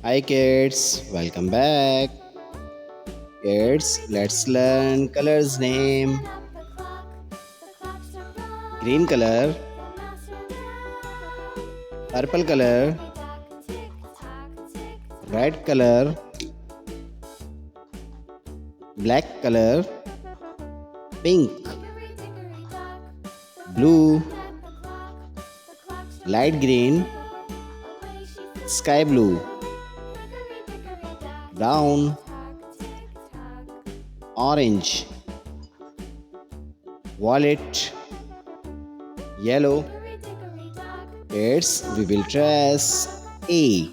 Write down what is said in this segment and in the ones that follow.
Hi kids, welcome back. Kids, let's learn colors name. Green color, purple color, red color, black color, pink, blue, light green, sky blue, brown, orange, violet, yellow. Kids, we will trace A,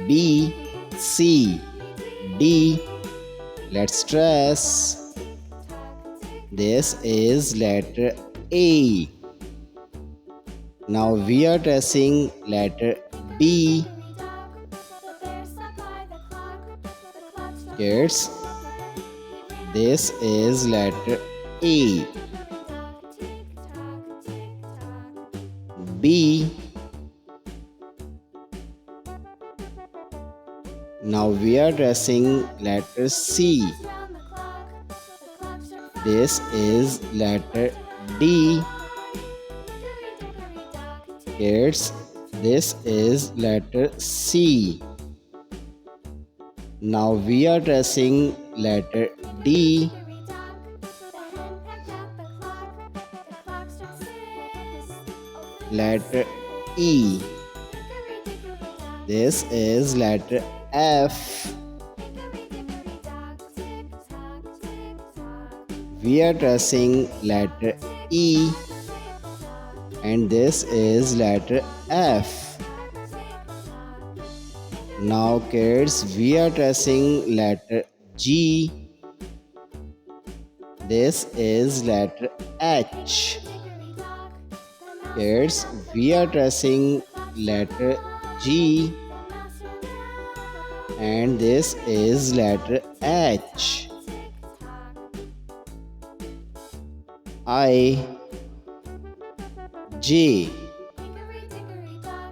B, C, D. Let's trace. This is letter A. Now we are tracing letter B. Kids, this is letter A. B. Now we are tracing letter C. This is letter D. Kids, this is letter C. Now we are tracing letter D. Letter E. This is letter F. We are tracing letter E, and this is letter F. Now kids, we are tracing letter G. This is letter H. Kids, we are tracing letter G, and this is letter H. I, J.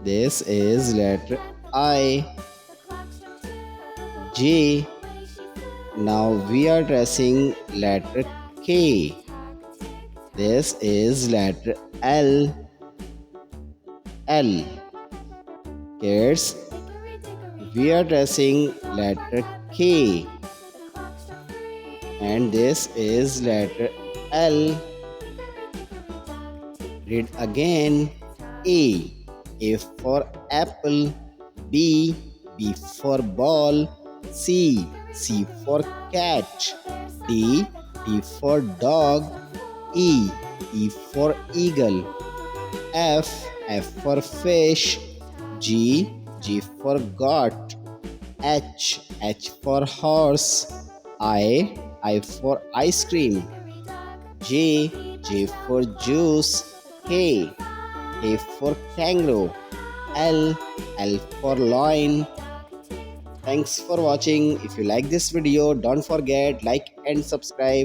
This is letter I, J. Now we are tracing letter K. This is letter L, L. Kids, we are tracing letter K, and this is letter L. Read again. A for apple. B for ball. C for cat. D for dog. E for eagle. F for fish. G for goat. H for horse. I for ice cream. J for juice. K for kangaroo. L for lion. Thanks for watching. If you like this video, don't forget like and subscribe.